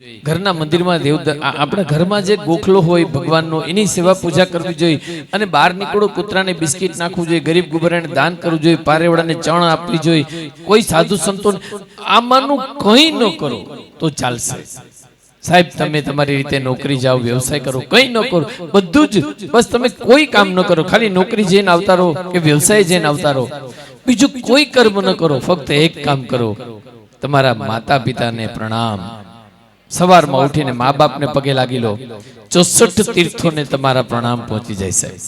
ઘરના મંદિરમાં દેવ આપણા ઘરમાં જે ગોખલો હોય ભગવાનનો એની સેવા પૂજા કરવી જોઈએ અને બહાર નીકળો કૂતરાને બિસ્કિટ નાખવું જોઈએ, ગરીબ ગુબરાને દાન કરવું જોઈએ, પારેવડાને ચણ આપવી જોઈએ, કોઈ સાધુ સંતો આમાંનું કંઈ ન કરો તો ચાલશે. સાહેબ તમે તમારી રીતે નોકરી જાઓ, વ્યવસાય કરો, કંઈ ન કરો, બધું જ બસ તમે કોઈ કામ ન કરો, ખાલી નોકરી જઈને આવતા રહો કે વ્યવસાય જઈને આવતા રહો, બીજું કોઈ કર્મ ન કરો, ફક્ત એક કામ કરો, તમારા માતા પિતાને પ્રણામ. સવારમાં ઉઠીને મા બાપને પગે લાગી લો, 64 તીર્થોને તમારા પ્રણામ પહોંચી જાય. સાહેબ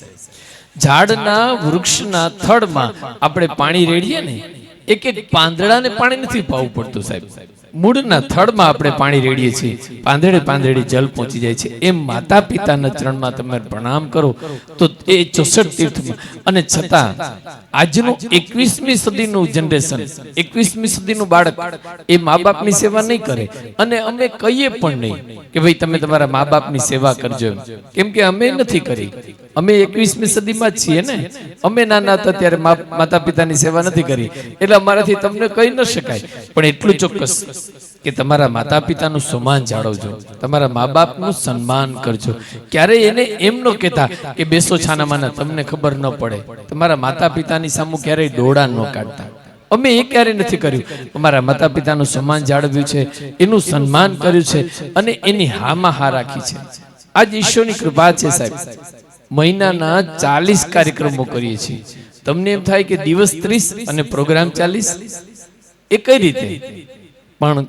ઝાડના વૃક્ષના થડમાં આપણે પાણી રેડીએ ને, એક એક પાંદડાને પાણી નથી પાવું પડતું. સાહેબ મૂળના થડમાં આપણે પાણી રેડીએ છીએ, પાંદડે પાંદડે જલ પહોંચી જાય છે. એમ માતા પિતાના ચરણમાં તમે પ્રણામ કરો તો એ 64 તીર્થમાં. અને છતાં આજનું 21મી સદીનું જનરેશન, 21મી સદીનું બાળક એ મા બાપની સેવા નહીં કરે. અને અમે કહીએ પણ નહીં કે ભાઈ તમે તમારા મા બાપની સેવા કરજો, કેમ કે અમે નથી કરી. અમે 21મી સદીમાં જ છીએ ને. અમે નાના હતા ત્યારે માતા પિતાની સેવા નથી કરી, એટલે અમારાથી તમને કહી ન શકાય. પણ એટલું ચોક્કસ કે તમારા માતા પિતાનું સન્માન જાળવજો, તમારા મા બાપનું સન્માન કરજો. ક્યારેય એને એમ ન કહેતા કે બેસો છાનામાના, તમને ખબર ન પડે. તમારા માતા પિતાની સામે ક્યારેય દોડા ન કાઢતા. અમે એ ક્યારે નથી કર્યું. અમારા માતા પિતાનું સન્માન જાળવ્યું છે, એનું સન્માન કર્યું છે અને એની હામાં હા રાખી છે. આજ ઈશ્વરની કૃપા છે. સાહેબ મહિનાના 40 કાર્યક્રમો કરીએ છીએ. તમને એમ થાય કે દિવસ 30 અને પ્રોગ્રામ 40, એ કઈ રીતે? પણ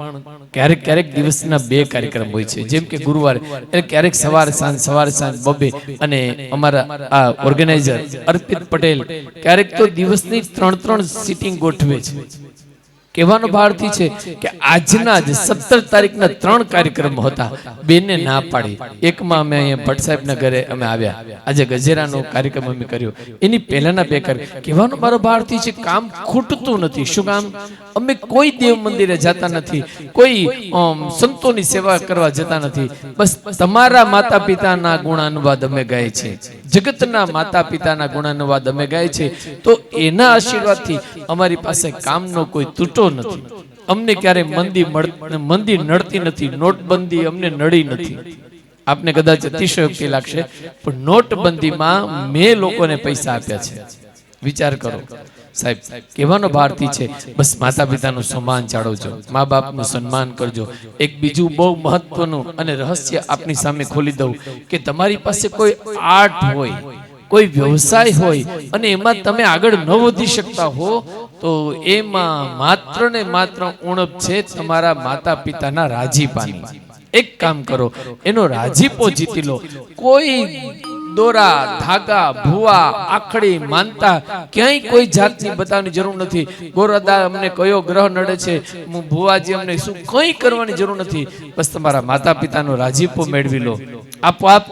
ક્યારેક ક્યારેક દિવસના 2 કાર્યક્રમ હોય છે, જેમ કે ગુરુવારે, એટલે ક્યારેક સવાર સાંજ બબે. અને અમારા આ ઓર્ગેનાઇઝર અર્પિત પટેલ ક્યારેક તો દિવસની 3 સીટિંગ ગોઠવે છે. કહેવાનો ભાવથી છે કે આજના જ 17 તારીખના 3 કાર્યક્રમો હતા, 2 ને ના પાડી. એકમાં અમે અહીંયા ભટ્ટ સાહેબના ઘરે અમે આવ્યા, આજે ગજેરાનો કાર્યક્રમ અમે કર્યો. એની પહેલાના 2 કાર્યક્રમ. કહેવાનો મારો ભાવથી છે કામ ખૂટતું નથી. શું કામ? અમે કોઈ દેવ મંદિરે જતા નથી, કોઈ સંતોની સેવા કરવા જતા નથી. બસ તમારા માતા પિતાના ગુણાનુવાદ અમે ગાય છે, જગતના માતા પિતાના ગુણાનુવાદ અમે ગાય છે. તો એના આશીર્વાદથી અમારી પાસે કામનો કોઈ તૂટો નથી. અમને ક્યારે મંદી નડતી નથી, નોટબંધી અમને નડી નથી. આપને કદાચ અતિશયોક્તિ લાગશે, પણ નોટબંધીમાં મેં લોકોને પૈસા આપ્યા છે. વિચાર કરો સાહેબ. કહેવાનો ભારતી છે બસ માતા પિતાનું સન્માન જાળવજો, મા બાપનું સન્માન કરજો. એક બીજું બહુ મહત્વનું અને રહસ્ય આપની સામે ખોલી દઉં કે તમારી પાસે કોઈ આર્ટ હોય, કોઈ વ્યવસાય હોય અને એમાં તમે આગળ ન વધી શકતા હો, તો એમાં માત્ર ને માત્ર ઉણપ છે તમારા માતા પિતાના રાજીપાની. એક કામ કરો, એનો રાજીપો જીતી લો. કોઈ દોરા ધાગા ભુવા આખડી માનતા ક્યાંય કોઈ જાતની બતાવવાની જરૂર નથી. ગોરદા અમને કયો ગ્રહ નડે છે, ભુવાજી અમને શું, કંઈ કરવાની જરૂર નથી. બસ તમારા માતા પિતાનો રાજીપો મેળવી લો. આપોઆપ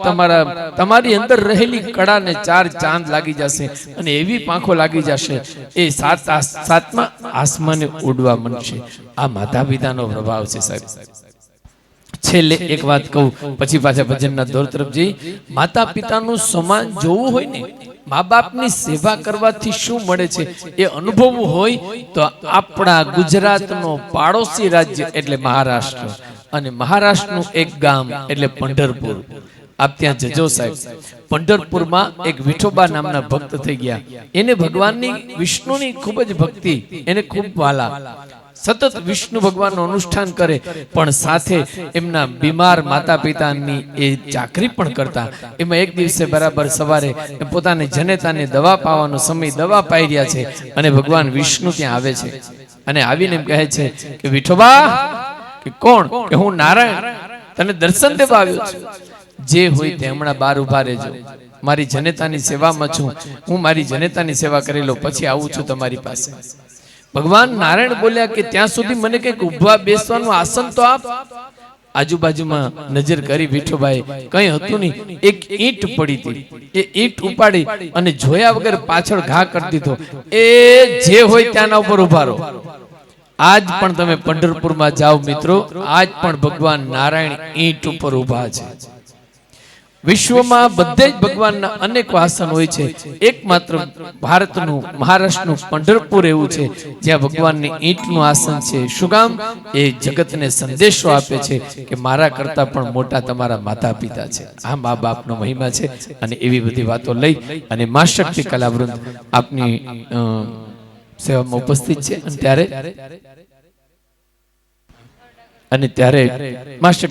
તમારી અંદર રહેલી કળાને 4 ચાંદ લાગી જશે અને એવી પાંખો લાગી જશે, એ 7મા આસમાને ઉડવા માંડશે. આ માતા પિતાનો પ્રભાવ છે. સાહેબ છેલ્લે એક વાત કહું, પછી પાછા ભજનના દોર તરફ જઈ. માતા પિતાનું સન્માન જોવું હોય ને, મા બાપની સેવા કરવાથી શું મળે છે એ અનુભવવું હોય તો આપણા ગુજરાતનો પાડોશી રાજ્ય એટલે મહારાષ્ટ્ર, અને મહારાષ્ટ્રનું એક ગામ એટલે પંઢરપુર. આપ ત્યાં જજો સાહેબ. પંઢરપુરમાં એક વિઠોબા નામના ભક્ત થઈ ગયા. એને ભગવાનની વિષ્ણુની ખૂબ જ ભક્તિ, એને ખૂબ વાલા. સતત વિષ્ણુ ભગવાનનું અનુષ્ઠાન કરે, પણ સાથે એમના બીમાર માતા પિતાની એ ચાકરી પણ કરતા. એમાં એક દિવસે બરાબર સવારે પોતાની જનેતાને દવા પાવાનો સમય, દવા પાઈ રહ્યા છે અને ભગવાન વિષ્ણુ ત્યાં આવે છે. અને આવીને એમ કહે છે કે વિઠોબા, કે કોણ? કે હું નારાયણ, તને દર્શન દેવા આવ્યો છું. જે હોય તે હમણાં બહાર ઉભા રહેજો, મારી જનેતાની સેવામાં છું, હું મારી જનેતાની સેવા કરી લો, પછી આવું છું તમારી પાસે. ભગવાન નારાયણ બોલ્યા કે ત્યાં સુધી મને કંઈક ઉભા બેસવાનું આસન તો આપ. આજુબાજુમાં નજર કરી વિઠોબાએ, કંઈ હતું નહીં, એક ઈંટ પડી હતી. એ ઈંટ ઉપાડી અને જોયા વગર પાછળ ઘા કરી દીધો. એ જે હોય ત્યાંના ઉપર ઉભા રહો. આજ પણ તમે પંઢરપુરમાં જાઓ મિત્રો, આજ પણ ભગવાન નારાયણ ઈંટ ઉપર ઉભા છે. વિશ્વમાં બધે જ ભગવાનના અનેક આસન હોય છે, એકમાત્ર ભારતનું મહારાષ્ટ્રનું પંઢરપુર એવું છે જ્યાં ભગવાનની ઈંટનું આસન છે. શું કામ? એ જગતને સંદેશો આપે છે કે મારા કરતા પણ મોટા તમારા માતા પિતા છે. આ મા બાપનો મહિમા છે. અને એવી બધી વાતો લઈ અને મા શક્તિ કલાવૃંદ આપની સેવામાં ઉપસ્થિત છે. અને ત્યારે મા શક્તિ